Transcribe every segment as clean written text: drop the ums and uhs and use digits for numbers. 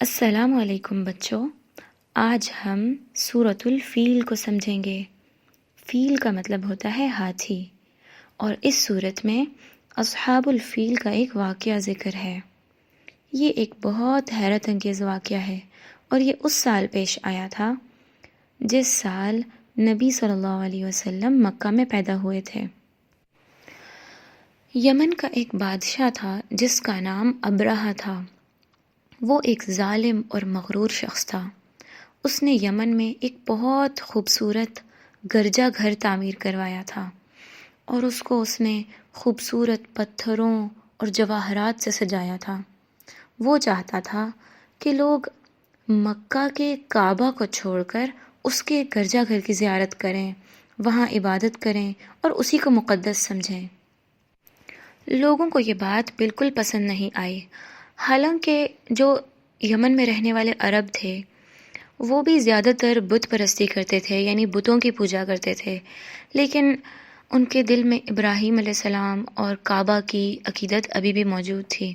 السلام علیکم بچوں، آج ہم سورۃ الفیل کو سمجھیں گے۔ فیل کا مطلب ہوتا ہے ہاتھی، اور اس سورت میں اصحاب الفیل کا ایک واقعہ ذکر ہے۔ یہ ایک بہت حیرت انگیز واقعہ ہے، اور یہ اس سال پیش آیا تھا جس سال نبی صلی اللہ علیہ وسلم مکہ میں پیدا ہوئے تھے۔ یمن کا ایک بادشاہ تھا جس کا نام ابرہہ تھا۔ وہ ایک ظالم اور مغرور شخص تھا۔ اس نے یمن میں ایک بہت خوبصورت گرجا گھر تعمیر کروایا تھا، اور اس نے خوبصورت پتھروں اور جواہرات سے سجایا تھا۔ وہ چاہتا تھا کہ لوگ مکہ کے کعبہ کو چھوڑ کر اس کے گرجا گھر کی زیارت کریں، وہاں عبادت کریں اور اسی کو مقدس سمجھیں۔ لوگوں کو یہ بات بالکل پسند نہیں آئی، حالانکہ جو یمن میں رہنے والے عرب تھے وہ بھی زیادہ تر بت پرستی کرتے تھے، یعنی بتوں کی پوجا کرتے تھے، لیکن ان کے دل میں ابراہیم علیہ السلام اور کعبہ کی عقیدت ابھی بھی موجود تھی،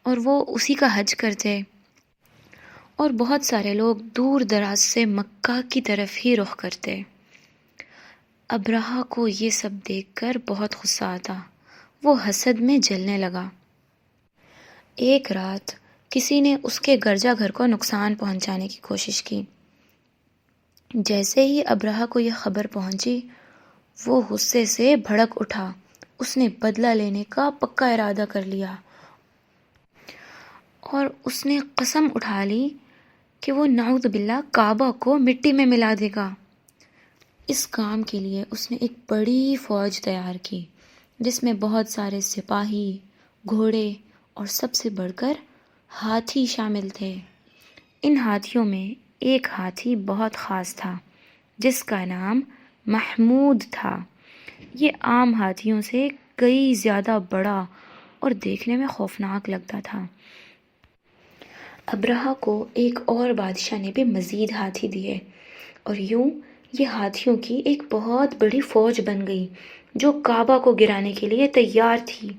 اور وہ اسی کا حج کرتے، اور بہت سارے لوگ دور دراز سے مکہ کی طرف ہی رخ کرتے۔ ابرہہ کو یہ سب دیکھ کر بہت غصہ آتا، وہ حسد میں جلنے لگا۔ ایک رات کسی نے اس کے گرجا گھر کو نقصان پہنچانے کی کوشش کی۔ جیسے ہی ابرہہ کو یہ خبر پہنچی، وہ غصے سے بھڑک اٹھا۔ اس نے بدلہ لینے کا پکا ارادہ کر لیا، اور اس نے قسم اٹھا لی کہ وہ نعوذ باللہ کعبہ کو مٹی میں ملا دے گا۔ اس کام کے لیے اس نے ایک بڑی فوج تیار کی، جس میں بہت سارے سپاہی، گھوڑے اور سب سے بڑھ کر ہاتھی شامل تھے۔ ان ہاتھیوں میں ایک ہاتھی بہت خاص تھا جس کا نام محمود تھا۔ یہ عام ہاتھیوں سے کئی زیادہ بڑا اور دیکھنے میں خوفناک لگتا تھا۔ ابرہہ کو ایک اور بادشاہ نے بھی مزید ہاتھی دیے، اور یوں یہ ہاتھیوں کی ایک بہت بڑی فوج بن گئی جو کعبہ کو گرانے کے لیے تیار تھی۔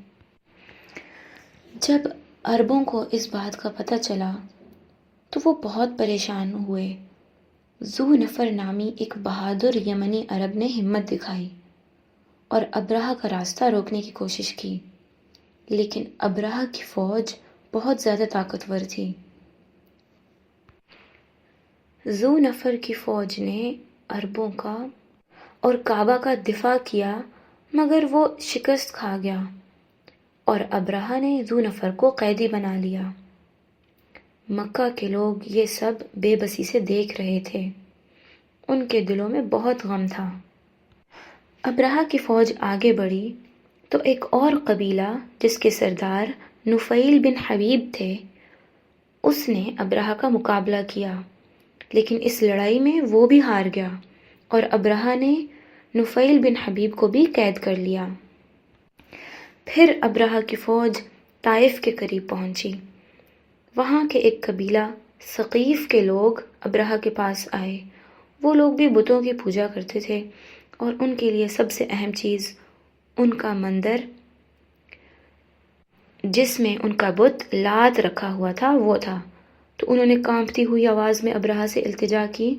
جب عربوں کو اس بات کا پتہ چلا تو وہ بہت پریشان ہوئے۔ ذو نفر نامی ایک بہادر یمنی عرب نے ہمت دکھائی اور ابرہہ کا راستہ روکنے کی کوشش کی، لیکن ابرہہ کی فوج بہت زیادہ طاقتور تھی۔ ذو نفر کی فوج نے عربوں کا اور کعبہ کا دفاع کیا، مگر وہ شکست کھا گیا، اور ابرہہ نے ذو نفر کو قیدی بنا لیا۔ مکہ کے لوگ یہ سب بے بسی سے دیکھ رہے تھے، ان کے دلوں میں بہت غم تھا۔ ابرہہ کی فوج آگے بڑھی تو ایک اور قبیلہ جس کے سردار نفیل بن حبیب تھے، اس نے ابرہہ کا مقابلہ کیا، لیکن اس لڑائی میں وہ بھی ہار گیا، اور ابرہہ نے نفیل بن حبیب کو بھی قید کر لیا۔ پھر ابرہہ کی فوج طائف کے قریب پہنچی۔ وہاں کے ایک قبیلہ ثقیف کے لوگ ابرہہ کے پاس آئے۔ وہ لوگ بھی بتوں کی پوجا کرتے تھے، اور ان کے لیے سب سے اہم چیز ان کا مندر جس میں ان کا بت لات رکھا ہوا تھا وہ تھا۔ تو انہوں نے کانپتی ہوئی آواز میں ابرہہ سے التجا کی،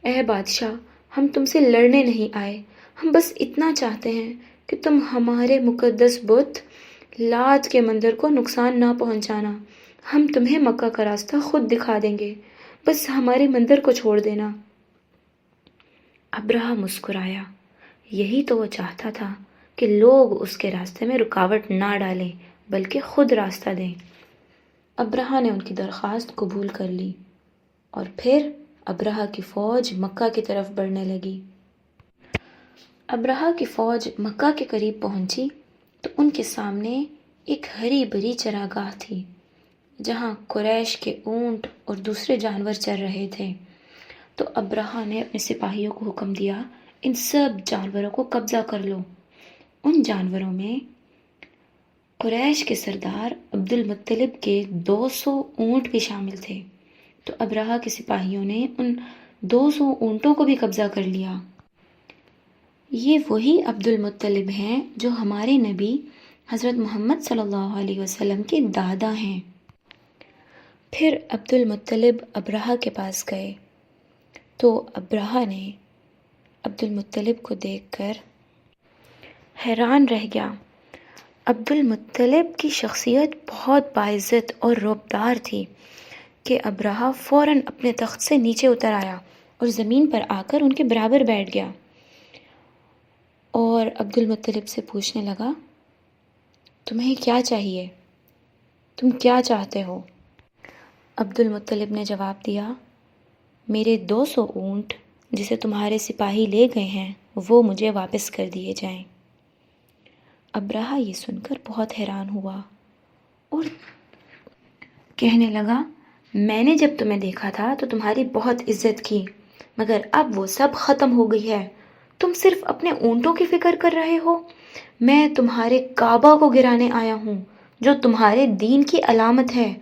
اے بادشاہ، ہم تم سے لڑنے نہیں آئے، ہم بس اتنا چاہتے ہیں کہ تم ہمارے مقدس بت لات کے مندر کو نقصان نہ پہنچانا۔ ہم تمہیں مکہ کا راستہ خود دکھا دیں گے، بس ہمارے مندر کو چھوڑ دینا۔ ابرہہ مسکرایا۔ یہی تو وہ چاہتا تھا کہ لوگ اس کے راستے میں رکاوٹ نہ ڈالیں بلکہ خود راستہ دیں۔ ابرہہ نے ان کی درخواست قبول کر لی، اور پھر ابرہہ کی فوج مکہ کی طرف بڑھنے لگی۔ ابرہہ کی فوج مکہ کے قریب پہنچی تو ان کے سامنے ایک ہری بھری چراگاہ تھی جہاں قریش کے اونٹ اور دوسرے جانور چر رہے تھے۔ تو ابرہہ نے اپنے سپاہیوں کو حکم دیا، ان سب جانوروں کو قبضہ کر لو۔ ان جانوروں میں قریش کے سردار عبد المطلب کے 200 اونٹ بھی شامل تھے۔ تو ابرہہ کے سپاہیوں نے ان 200 اونٹوں کو بھی قبضہ کر لیا۔ یہ وہی عبد المطلب ہیں جو ہمارے نبی حضرت محمد صلی اللہ علیہ وسلم کے دادا ہیں۔ پھر عبد المطلب ابرہہ کے پاس گئے تو ابرہہ نے عبد المطلب کو دیکھ کر حیران رہ گیا۔ عبد المطلب کی شخصیت بہت باعزت اور رعبدار تھی کہ ابرہہ فوراً اپنے تخت سے نیچے اتر آیا اور زمین پر آ کر ان کے برابر بیٹھ گیا اور عبد المطلب سے پوچھنے لگا، تمہیں کیا چاہیے؟ تم کیا چاہتے ہو؟ عبد المطلب نے جواب دیا، میرے 200 اونٹ جسے تمہارے سپاہی لے گئے ہیں وہ مجھے واپس کر دیے جائیں۔ ابرہہ یہ سن کر بہت حیران ہوا اور کہنے لگا، میں نے جب تمہیں دیکھا تھا تو تمہاری بہت عزت کی، مگر اب وہ سب ختم ہو گئی ہے۔ تم صرف اپنے اونٹوں کی فکر کر رہے ہو۔ میں تمہارے کعبہ کو گرانے آیا ہوں جو تمہارے دین کی علامت ہے،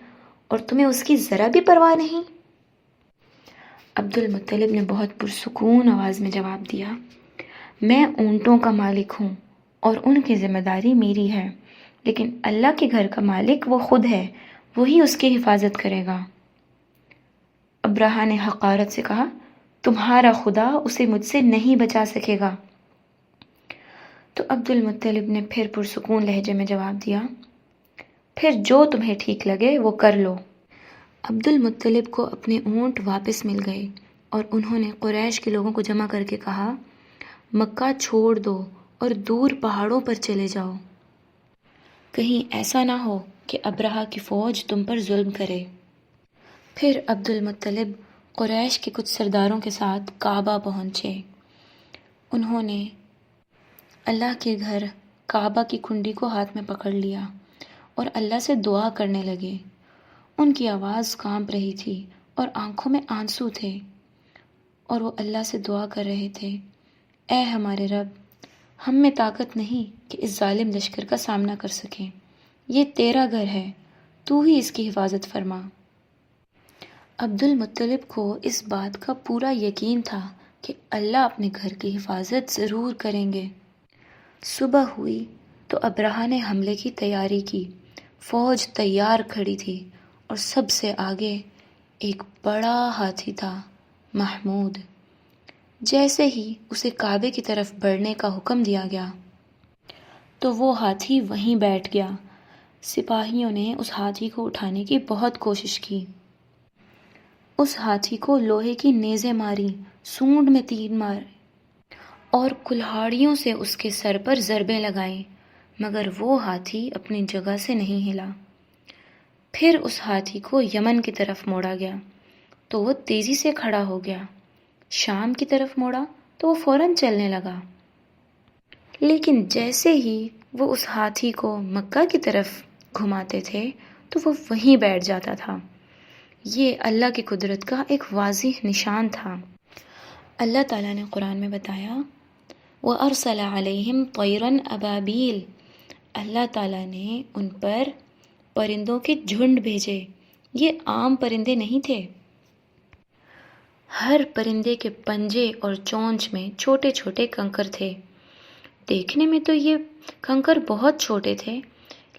اور تمہیں اس کی ذرا بھی پرواہ نہیں۔ عبد المطلب نے بہت پرسکون آواز میں جواب دیا، میں اونٹوں کا مالک ہوں اور ان کی ذمہ داری میری ہے، لیکن اللہ کے گھر کا مالک وہ خود ہے، وہی اس کی حفاظت کرے گا۔ ابرہہ نے حقارت سے کہا، تمہارا خدا اسے مجھ سے نہیں بچا سکے گا۔ تو عبد المطلب نے پھر پرسکون لہجے میں جواب دیا، پھر جو تمہیں ٹھیک لگے وہ کر لو۔ عبد المطلب کو اپنے اونٹ واپس مل گئے اور انہوں نے قریش کے لوگوں کو جمع کر کے کہا، مکہ چھوڑ دو اور دور پہاڑوں پر چلے جاؤ، کہیں ایسا نہ ہو کہ ابرہہ کی فوج تم پر ظلم کرے۔ پھر عبد المطلب قریش کے کچھ سرداروں کے ساتھ کعبہ پہنچے۔ انہوں نے اللہ کے گھر کعبہ کی کنڈی کو ہاتھ میں پکڑ لیا اور اللہ سے دعا کرنے لگے۔ ان کی آواز کانپ رہی تھی اور آنکھوں میں آنسو تھے، اور وہ اللہ سے دعا کر رہے تھے، اے ہمارے رب، ہم میں طاقت نہیں کہ اس ظالم لشکر کا سامنا کر سکیں، یہ تیرا گھر ہے، تو ہی اس کی حفاظت فرما۔ عبد المطلب کو اس بات کا پورا یقین تھا کہ اللہ اپنے گھر کی حفاظت ضرور کریں گے۔ صبح ہوئی تو ابرہہ نے حملے کی تیاری کی۔ فوج تیار کھڑی تھی اور سب سے آگے ایک بڑا ہاتھی تھا، محمود۔ جیسے ہی اسے کعبے کی طرف بڑھنے کا حکم دیا گیا تو وہ ہاتھی وہیں بیٹھ گیا۔ سپاہیوں نے اس ہاتھی کو اٹھانے کی بہت کوشش کی۔ اس ہاتھی کو لوہے کی نیزیں ماری، سونڈ میں تیر مارے اور کلہاڑیوں سے اس کے سر پر ضربیں لگائیں، مگر وہ ہاتھی اپنی جگہ سے نہیں ہلا۔ پھر اس ہاتھی کو یمن کی طرف موڑا گیا تو وہ تیزی سے کھڑا ہو گیا، شام کی طرف موڑا تو وہ فوراً چلنے لگا۔ لیکن جیسے ہی وہ اس ہاتھی کو مکہ کی طرف گھماتے تھے تو وہ وہیں بیٹھ جاتا تھا۔ یہ اللہ کی قدرت کا ایک واضح نشان تھا۔ اللہ تعالیٰ نے قرآن میں بتایا، وَأَرْسَلَ عَلَيْهِمْ طَيْرًا أَبَابِيلَ، اللہ تعالیٰ نے ان پر پرندوں کے جھنڈ بھیجے۔ یہ عام پرندے نہیں تھے، ہر پرندے کے پنجے اور چونچ میں چھوٹے چھوٹے کنکر تھے۔ دیکھنے میں تو یہ کنکر بہت چھوٹے تھے،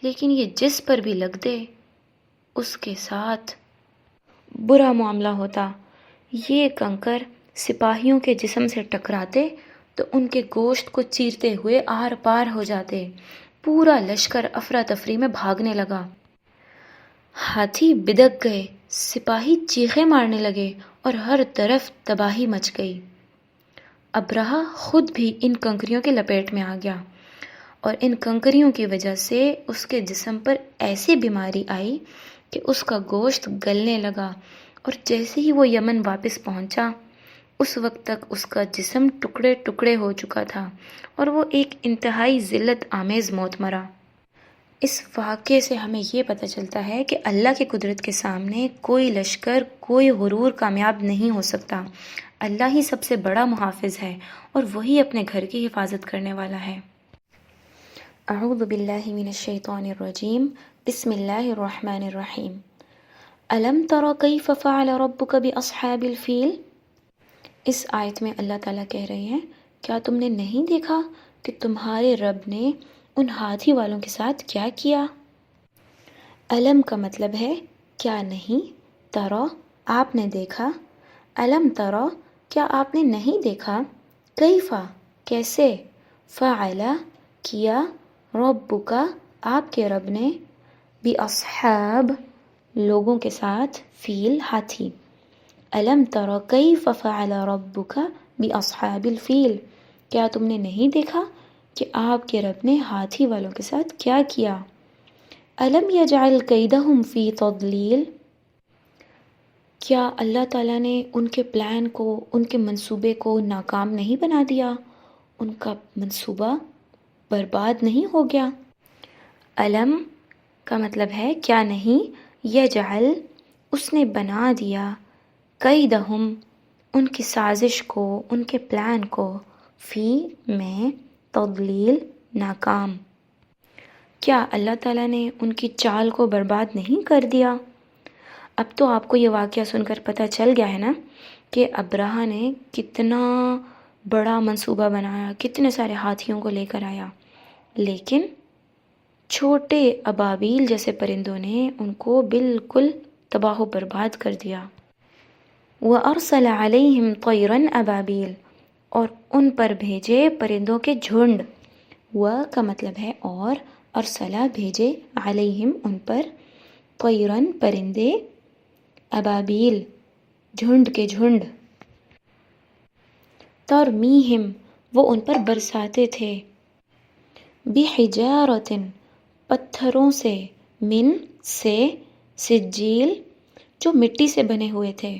لیکن یہ جس پر بھی لگتے اس کے ساتھ برا معاملہ ہوتا۔ یہ کنکر سپاہیوں کے جسم سے ٹکراتے تو ان کے گوشت کو چیرتے ہوئے آر پار ہو جاتے۔ پورا لشکر افراتفری میں بھاگنے لگا۔ ہاتھی بدک گئے، سپاہی چیخیں مارنے لگے اور ہر طرف تباہی مچ گئی۔ ابرہہ خود بھی ان کنکریوں کے لپیٹ میں آ گیا، اور ان کنکریوں کی وجہ سے اس کے جسم پر ایسی بیماری آئی کہ اس کا گوشت گلنے لگا، اور جیسے ہی وہ یمن واپس پہنچا اس وقت تک اس کا جسم ٹکڑے ٹکڑے ہو چکا تھا اور وہ ایک انتہائی ذلت آمیز موت مرا۔ اس واقعے سے ہمیں یہ پتہ چلتا ہے کہ اللہ کی قدرت کے سامنے کوئی لشکر، کوئی غرور کامیاب نہیں ہو سکتا۔ اللہ ہی سب سے بڑا محافظ ہے اور وہی اپنے گھر کی حفاظت کرنے والا ہے۔ اعوذ باللہ من الشیطان الرجیم، بسم اللہ الرحمن الرحیم۔ الم تر کیف فعل ربک باصحاب الفیل؟ اس آیت میں اللہ تعالیٰ کہہ رہے ہیں، کیا تم نے نہیں دیکھا کہ تمہارے رب نے ان ہاتھی والوں کے ساتھ کیا کیا؟ علم کا مطلب ہے کیا نہیں، ترا آپ نے دیکھا، الم ترا کیا آپ نے نہیں دیکھا، کیفا کیسے، فعل کیا، ربک آپ کے رب نے، باصحاب لوگوں کے ساتھ، فیل ہاتھی، الم ترا کیف فعل ربک باصحاب الفیل کیا تم نے نہیں دیکھا کہ آپ کے رب نے ہاتھی والوں کے ساتھ کیا کیا، الم یجعل کیدہم فی تضلیل کیا اللہ تعالیٰ نے ان کے پلان کو، ان کے منصوبے کو ناکام نہیں بنا دیا، ان کا منصوبہ برباد نہیں ہو گیا۔ علم کا مطلب ہے کیا نہیں، یجعل اس نے بنا دیا، کیدہم ان کی سازش کو، ان کے پلان کو، فی میں، تضلیل ناکام، کیا اللہ تعالیٰ نے ان کی چال کو برباد نہیں کر دیا۔ اب تو آپ کو یہ واقعہ سن کر پتہ چل گیا ہے نا کہ ابرہہ نے کتنا بڑا منصوبہ بنایا، کتنے سارے ہاتھیوں کو لے کر آیا، لیکن چھوٹے ابابیل جیسے پرندوں نے ان کو بالکل تباہ و برباد کر دیا۔ وَأَرْسَلَ عَلَيْهِمْ طَيْرًا أَبَابِيل اور ان پر بھیجے پرندوں کے جھنڈ، و کا مطلب ہے اور، ارسلہ بھیجے، علیہم ان پر، طیرن پرندے، ابابیل جھنڈ کے جھنڈ، ترمیہم وہ ان پر برساتے تھے، بحجارۃ پتھروں سے، من سے، سجیل جو مٹی سے بنے ہوئے تھے۔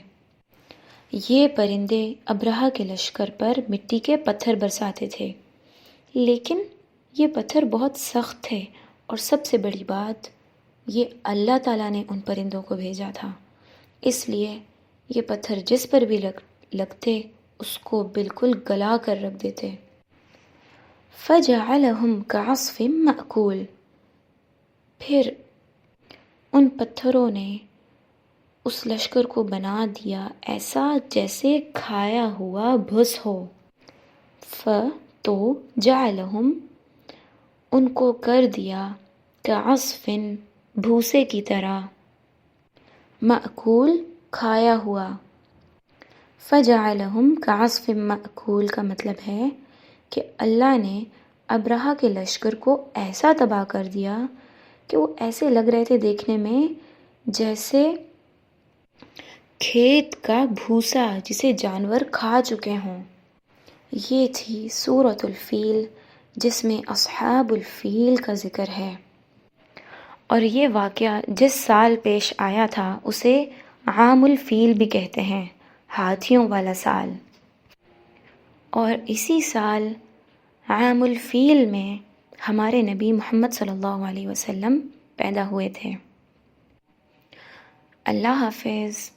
یہ پرندے ابرہہ کے لشکر پر مٹی کے پتھر برساتے تھے، لیکن یہ پتھر بہت سخت تھے، اور سب سے بڑی بات یہ اللہ تعالیٰ نے ان پرندوں کو بھیجا تھا، اس لیے یہ پتھر جس پر بھی لگتے اس کو بالکل گلا کر رکھ دیتے۔ فَجَعَلَهُمْ كَعَصْفٍ مَأْكُولٍ پھر ان پتھروں نے اس لشکر کو بنا دیا ایسا جیسے کھایا ہوا بھس ہو۔ تو جعلہم ان کو کر دیا، کعصف بھوسے کی طرح، مأکول کھایا ہوا۔ فجعلہم کعصف مأکول کا مطلب ہے کہ اللہ نے ابرہہ کے لشکر کو ایسا تباہ کر دیا کہ وہ ایسے لگ رہے تھے دیکھنے میں جیسے کھیت کا بھوسا جسے جانور کھا چکے ہوں۔ یہ تھی سورۃ الفیل جس میں اصحاب الفیل کا ذکر ہے، اور یہ واقعہ جس سال پیش آیا تھا اسے عام الفیل بھی کہتے ہیں، ہاتھیوں والا سال، اور اسی سال عام الفیل میں ہمارے نبی محمد صلی اللہ علیہ وسلم پیدا ہوئے تھے۔ اللہ حافظ۔